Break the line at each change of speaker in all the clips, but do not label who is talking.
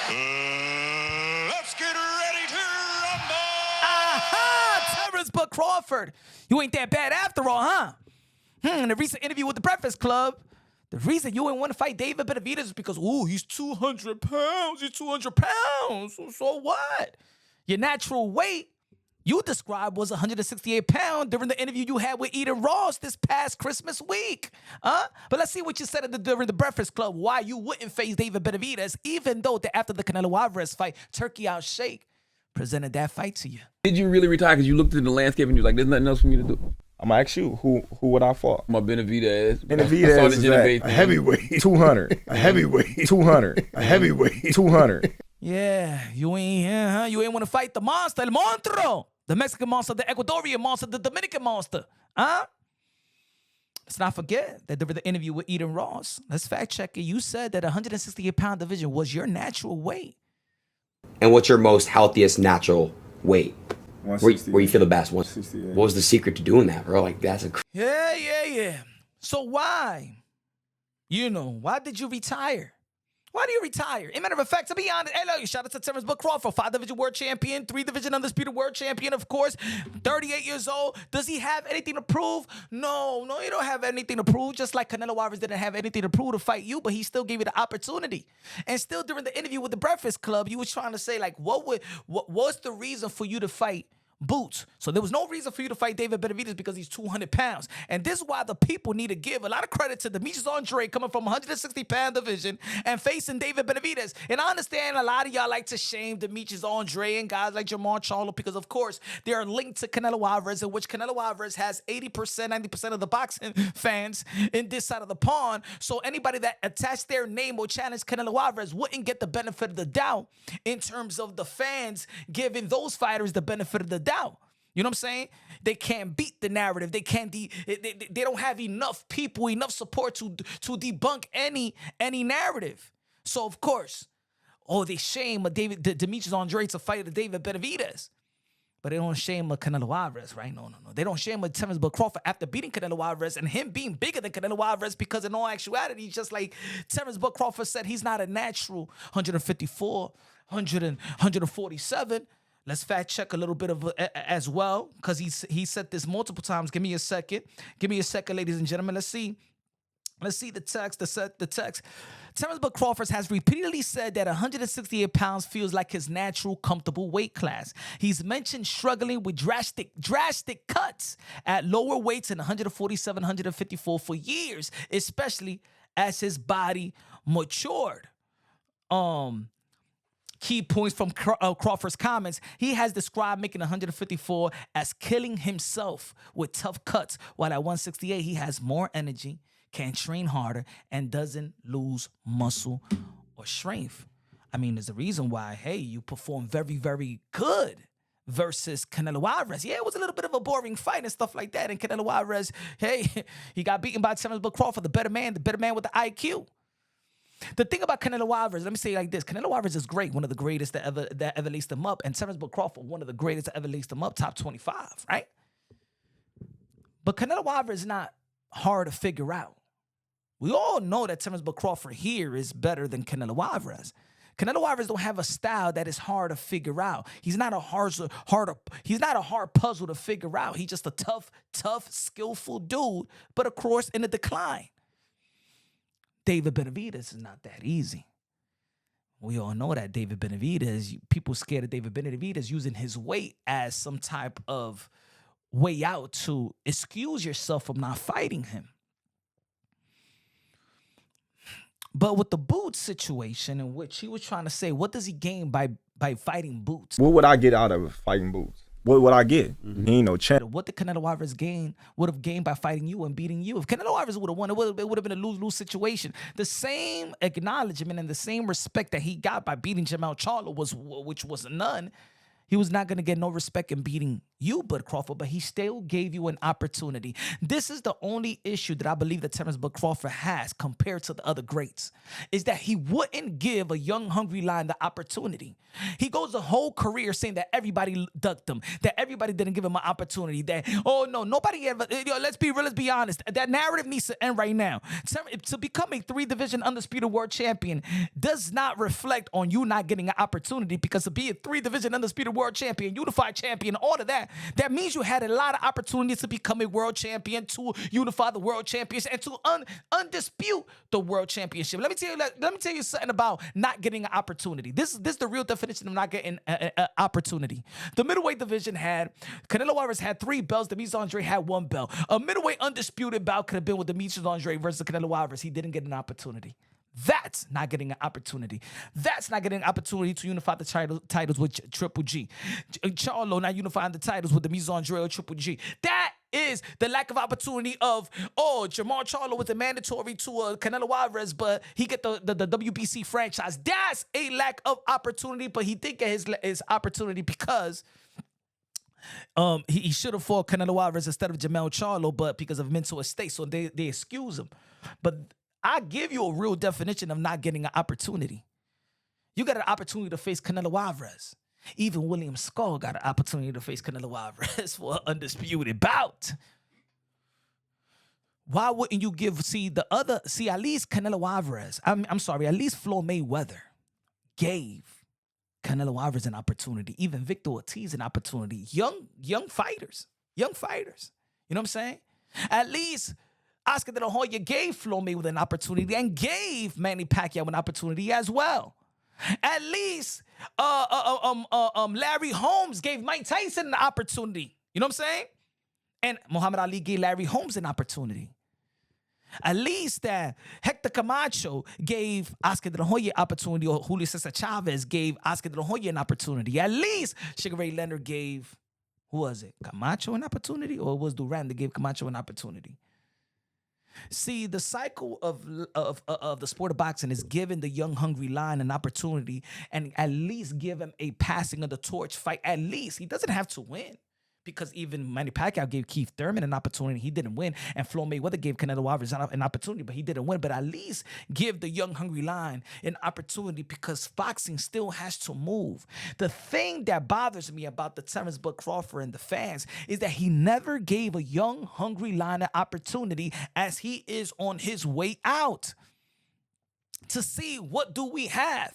Let's get ready to rumble!
Aha! Terence Crawford. You ain't that bad after all, huh? In a recent interview with the Breakfast Club, the reason you didn't want to fight David Benavidez is because, he's 200 pounds. He's 200 pounds. So what? Your natural weight, you described, was 168 pounds during the interview you had with Eden Ross this past Christmas week. But let's see what you said during the Breakfast Club, why you wouldn't face David Benavidez, even though after the Canelo Alvarez fight, Turkey Out Shake presented that fight to you.
Did you really retire because you looked at the landscape and you were like, there's nothing else for me to do?
I'm gonna ask you, who would I fought?
My Benavidez.
Benavidez is a heavyweight 200, a heavyweight 200, a heavyweight 200.
Yeah, you ain't here, huh? You ain't want to fight the monster, El Monstruo, the Mexican monster, the Ecuadorian monster, the Dominican monster, huh? Let's not forget that there was the interview with Eden Ross. Let's fact check it. You said that 168-pound division was your natural weight.
And what's your most healthiest natural weight? Where you feel the best? What was the secret to doing that, bro? Like, that's a...
Yeah. So why? Why did you retire? Why do you retire? As a matter of fact, to be honest, shout out to Terence Crawford, 5-division world champion, 3-division undisputed world champion, of course, 38 years old. Does he have anything to prove? No, he don't have anything to prove, just like Canelo Alvarez didn't have anything to prove to fight you, but he still gave you the opportunity. And still during the interview with the Breakfast Club, you was trying to say, like, what's the reason for you to fight Boots? So there was no reason for you to fight David Benavidez because he's 200 pounds. And this is why the people need to give a lot of credit to Demetrius Andre coming from 160-pound division and facing David Benavidez. And I understand a lot of y'all like to shame Demetrius Andre and guys like Jermall Charlo because, of course, they are linked to Canelo Alvarez, in which Canelo Alvarez has 80%, 90% of the boxing fans in this side of the pond. So anybody that attached their name or challenged Canelo Alvarez wouldn't get the benefit of the doubt in terms of the fans giving those fighters the benefit of the doubt. You know what I'm saying? They can't beat the narrative. They can't. They don't have enough people, enough support to debunk any narrative. So of course, they shame Demetrius Andre to fight David Benavidez, but they don't shame Canelo Alvarez, right? No. They don't shame Terence Crawford after beating Canelo Alvarez and him being bigger than Canelo Alvarez because in all actuality, just like Terence Crawford said, he's not a natural 154, 147. Let's fact check a little bit of as well, because he said this multiple times. Give me a second, ladies and gentlemen. Let's see the text. The text. Terence Crawford has repeatedly said that 168 pounds feels like his natural, comfortable weight class. He's mentioned struggling with drastic cuts at lower weights in 147, 154 for years, especially as his body matured. Key points from Crawford's comments. He has described making 154 as killing himself with tough cuts, while at 168 he has more energy, can train harder, and doesn't lose muscle or strength. I mean, there's a reason why, you perform very, very good versus Canelo Alvarez. Yeah, it was a little bit of a boring fight and stuff like that. And Canelo Alvarez, he got beaten by Terence Crawford, the better man with the IQ. The thing about Canelo Alvarez, let me say it like this. Canelo Alvarez is great, one of the greatest that ever laced him up. And Terence Crawford, one of the greatest that ever laced him up, top 25, right? But Canelo Alvarez is not hard to figure out. We all know that Terence Crawford here is better than Canelo Alvarez. Canelo Alvarez don't have a style that is hard to figure out. He's not a hard puzzle to figure out. He's just a tough, skillful dude, but of course in a decline. David Benavidez is not that easy. We all know that David Benavidez, people scared of David Benavidez using his weight as some type of way out to excuse yourself from not fighting him. But with the Boots situation, in which he was trying to say, what does he gain by fighting Boots?
What would I get out of fighting Boots? What would I get? He ain't no champ.
What did Canelo Alvarez would have gained by fighting you and beating you? If Canelo Alvarez would have won, it would have been a lose-lose situation. The same acknowledgement and the same respect that he got by beating Jermall Charlo which was none. He was not going to get no respect in beating you, Bud Crawford, but he still gave you an opportunity. This is the only issue that I believe that Terence Bud Crawford has compared to the other greats, is that he wouldn't give a young, hungry lion the opportunity. He goes the whole career saying that everybody ducked him, that everybody didn't give him an opportunity, that, oh, no, nobody ever, let's be real, let's be honest. That narrative needs to end right now. To become a 3-division undisputed world champion does not reflect on you not getting an opportunity, because to be a 3-division undisputed world champion, unified champion, all of that, that means you had a lot of opportunities to become a world champion, to unify the world championship, and to undispute the world championship. Let me tell you something about not getting an opportunity. This is the real definition of not getting an opportunity. The middleweight division had, Canelo Alvarez had 3 belts. Demetrius Andre had 1 belt. A middleweight undisputed bout could have been with Demetrius Andre versus Canelo Alvarez. He didn't get an opportunity. That's not getting an opportunity. That's not getting an opportunity to unify the titles with Triple G. Charlo not unifying the titles with Demetrius Andre or Triple G. That is the lack of opportunity of, Jamal Charlo was a mandatory to Canelo Alvarez, but he get the WBC franchise. That's a lack of opportunity, but he did get his opportunity because he should have fought Canelo Alvarez instead of Jamal Charlo, but because of mental state, so they excuse him. But I give you a real definition of not getting an opportunity. You got an opportunity to face Canelo Alvarez. Even William Skull got an opportunity to face Canelo Alvarez for an undisputed bout. Why wouldn't you at least Canelo Alvarez, I'm sorry, at least Floyd Mayweather gave Canelo Alvarez an opportunity, even Victor Ortiz an opportunity. Young fighters. You know what I'm saying? At least Oscar De La Hoya gave Floyd Mayweather an opportunity and gave Manny Pacquiao an opportunity as well. At least Larry Holmes gave Mike Tyson an opportunity. You know what I'm saying? And Muhammad Ali gave Larry Holmes an opportunity. At least that Hector Camacho gave Oscar De La Hoya an opportunity, or Julio Cesar Chavez gave Oscar De La Hoya an opportunity. At least Sugar Ray Leonard gave, who was it, Camacho an opportunity? Or it was Duran that gave Camacho an opportunity? See, the cycle of the sport of boxing is giving the young, hungry lion an opportunity and at least give him a passing of the torch fight. At least. He doesn't have to win, because even Manny Pacquiao gave Keith Thurman an opportunity. He didn't win. And Floyd Mayweather gave Canelo Alvarez an opportunity, but he didn't win. But at least give the young, hungry lion an opportunity, because boxing still has to move. The thing that bothers me about the Terence Bud Crawford and the fans is that he never gave a young, hungry lion an opportunity as he is on his way out to see what do we have.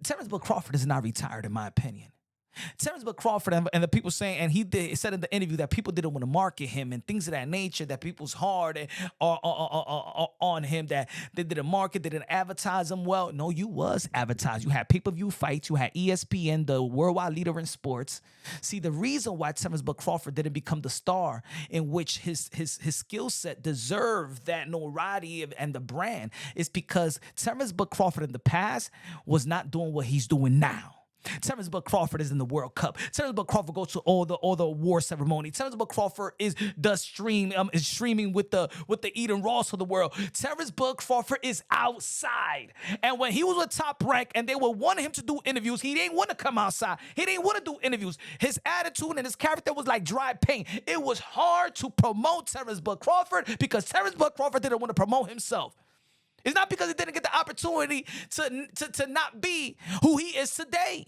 Terence Bud Crawford is not retired, in my opinion. Terence Bud Crawford and the people saying, and he said in the interview that people didn't want to market him and things of that nature, that people's hard on him, that they didn't market, they didn't advertise him well. No, you was advertised. You had pay-per-view fights. You had ESPN, the worldwide leader in sports. See, the reason why Terence Bud Crawford didn't become the star in which his skill set deserved that notoriety and the brand is because Terence Bud Crawford in the past was not doing what he's doing now. Terence Bud Crawford is in the World Cup. Terence Bud Crawford goes to all the award ceremony. Terence Bud Crawford is streaming with the Eden Ross of the world. Terence Bud Crawford is outside. And when he was with Top Rank and they were wanting him to do interviews, he didn't want to come outside. He didn't want to do interviews. His attitude and his character was like dry paint. It was hard to promote Terence Bud Crawford because Terence Bud Crawford didn't want to promote himself. It's not because he didn't get the opportunity to not be who he is today.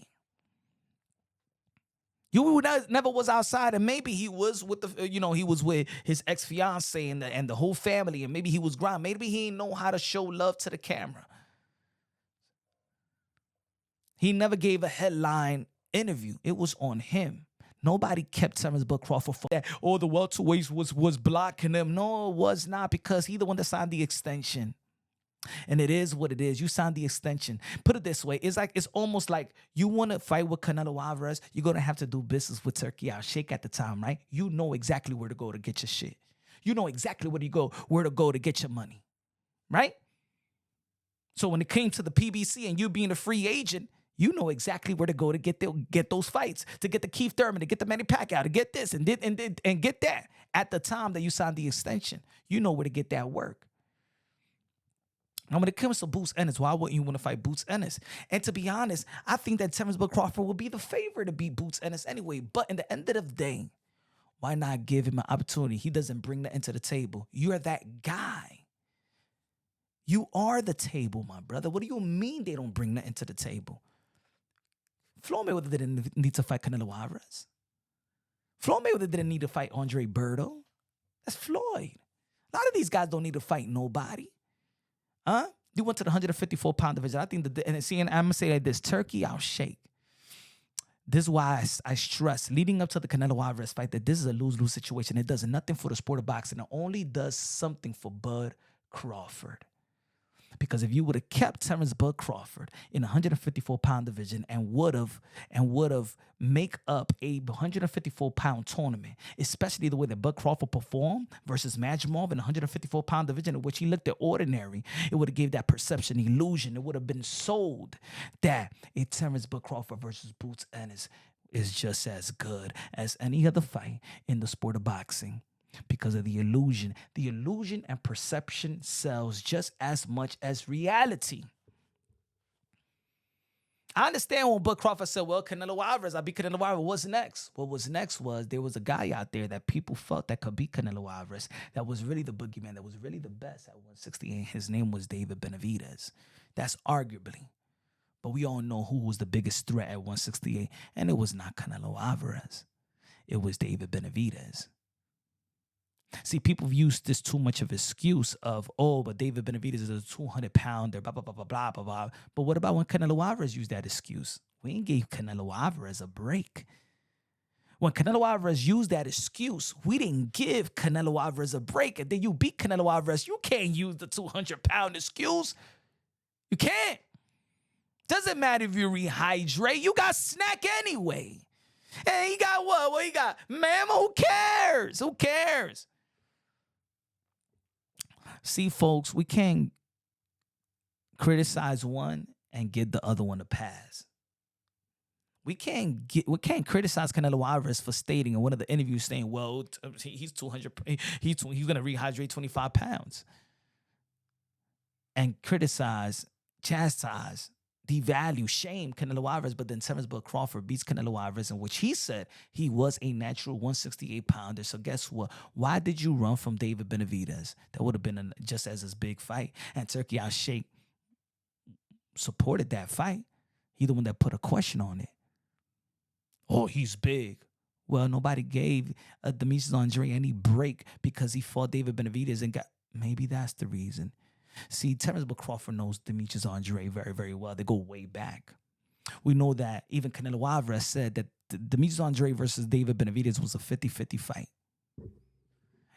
You never was outside, and maybe he was with he was with his ex-fiance and the whole family, and maybe he was grind. Maybe he didn't know how to show love to the camera. He never gave a headline interview. It was on him. Nobody kept Terence Bud Crawford for that. Oh, the welterweights was blocking him. No, it was not, because he the one that signed the extension. And it is what it is. You signed the extension. Put it this way. It's almost like you want to fight with Canelo Alvarez. You're going to have to do business with Turkey Al Sheikh at the time, right? You know exactly where to go to get your shit. You know exactly where to go to get your money, right? So when it came to the PBC and you being a free agent, you know exactly where to go to get those fights, to get the Keith Thurman, to get the Manny Pacquiao, to get this and get that. At the time that you signed the extension, you know where to get that work. And when it comes to Boots Ennis, why wouldn't you want to fight Boots Ennis? And to be honest, I think that Terence Crawford will be the favorite to beat Boots Ennis anyway. But in the end of the day, why not give him an opportunity? He doesn't bring that into the table. You're that guy. You are the table, my brother. What do you mean they don't bring that into the table? Floyd Mayweather didn't need to fight Canelo Alvarez. Floyd Mayweather didn't need to fight Andre Berto. That's Floyd. A lot of these guys don't need to fight nobody. Huh? You went to the 154-pound division. I think and I'm going to say like this, Turkey, I'll shake. This is why I stress, leading up to the Canelo Alvarez fight, that this is a lose-lose situation. It does nothing for the sport of boxing. It only does something for Bud Crawford. Because if you would have kept Terence Bud Crawford in the 154-pound division and would have make up a 154-pound tournament, especially the way that Bud Crawford performed versus Majmov in the 154-pound division, in which he looked at ordinary, it would have gave that perception illusion. It would have been sold that a Terence Bud Crawford versus Boots Ennis is just as good as any other fight in the sport of boxing. Because of the illusion. The illusion and perception sells just as much as reality. I understand when Bud Crawford said, well, Canelo Alvarez, I beat Canelo Alvarez. What's next? What was next was there was a guy out there that people felt that could beat Canelo Alvarez, that was really the boogeyman, that was really the best at 168. His name was David Benavidez. That's arguably. But we all know who was the biggest threat at 168. And it was not Canelo Alvarez. It was David Benavidez. See, people have used this too much of an excuse of, oh, but David Benavidez is a 200-pounder, blah, blah, blah, blah, blah, blah, blah. But what about when Canelo Alvarez used that excuse? We ain't gave Canelo Alvarez a break. When Canelo Alvarez used that excuse, we didn't give Canelo Alvarez a break. And then you beat Canelo Alvarez. You can't use the 200-pound excuse. You can't. Doesn't matter if you rehydrate. You got snack anyway. And he got what? What he got? Mama, who cares? Who cares? See, folks, we can't criticize one and give the other one a pass. We can't criticize Canelo Alvarez for stating in one of the interviews saying, well, he's 200, he's going to rehydrate 25 pounds. And criticize, chastise, devalue, shame Canelo Alvarez, but then Terence Bud Crawford beats Canelo Alvarez, in which he said he was a natural 168-pounder. So guess what? Why did you run from David Benavidez? That would have been just as big fight. And Turkey Al Sheikh supported that fight. He the one that put a question on it. Oh, he's big. Well, nobody gave Demetrius Andre any break because he fought David Benavidez and got. Maybe that's the reason. See, Terence Bud Crawford knows Demetrius Andre very, very well. They go way back. We know that even Canelo Alvarez said that Demetrius Andre versus David Benavidez was a 50-50 fight.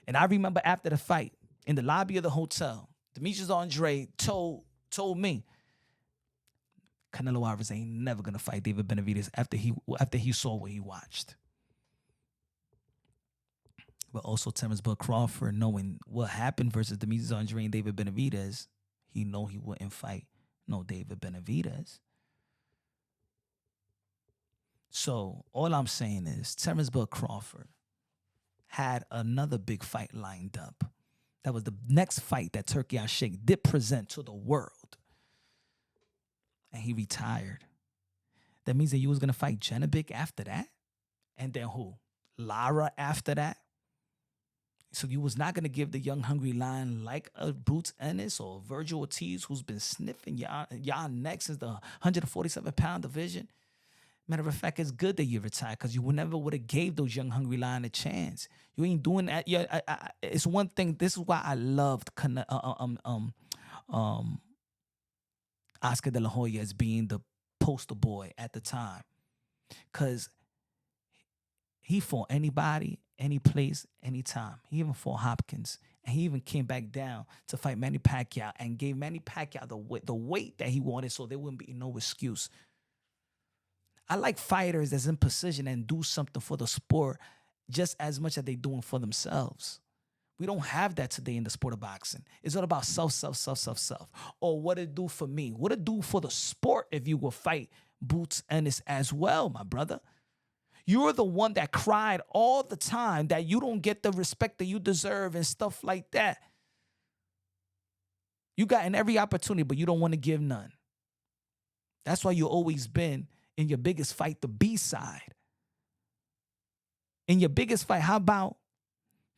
And I remember after the fight, in the lobby of the hotel, Demetrius Andre told me, Canelo Alvarez ain't never going to fight David Benavidez after he saw what he watched. But also Terence Bud Crawford, knowing what happened versus Demetrius Andre and David Benavidez, he know he wouldn't fight no David Benavidez. So all I'm saying is Terence Bud Crawford had another big fight lined up. That was the next fight that Turkey Al Sheikh did present to the world. And he retired. That means that you was going to fight Janabek after that? And then who? Lara after that? So you was not going to give the young, hungry lion like a Boots Ennis or Virgil Ortiz, who's been sniffing y'all necks since the 147-pound division. Matter of fact, it's good that you retired because you never would have gave those young, hungry lion a chance. You ain't doing that. Yeah, it's one thing. This is why I loved Oscar De La Hoya as being the poster boy at the time, because he fought anybody, any place, anytime. He even fought Hopkins, and he even came back down to fight Manny Pacquiao and gave Manny Pacquiao the weight that he wanted, so there wouldn't be no excuse. I like fighters that's in position and do something for the sport just as much as they doing for themselves. We don't have that today in the sport of boxing. It's all about self. Or what it do for me? What it do for the sport if you will fight Boots Ennis as well, my brother? You're the one that cried all the time that you don't get the respect that you deserve and stuff like that. You got in every opportunity, but you don't want to give none. That's why you always been in your biggest fight, the B side. In your biggest fight, how about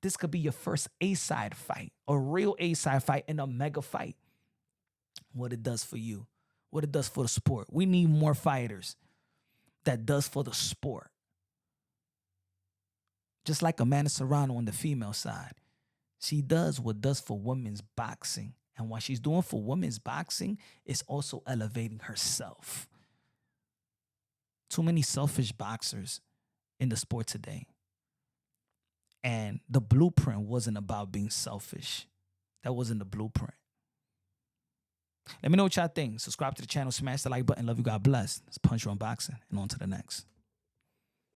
this could be your first A-side fight, a real A-side fight and a mega fight. What it does for you, what it does for the sport. We need more fighters that does for the sport. Just like Amanda Serrano on the female side. She does what does for women's boxing. And what she's doing for women's boxing is also elevating herself. Too many selfish boxers in the sport today. And the blueprint wasn't about being selfish. That wasn't the blueprint. Let me know what y'all think. Subscribe to the channel, smash the like button. Love you, God bless. Let's punch you on boxing and on to the next.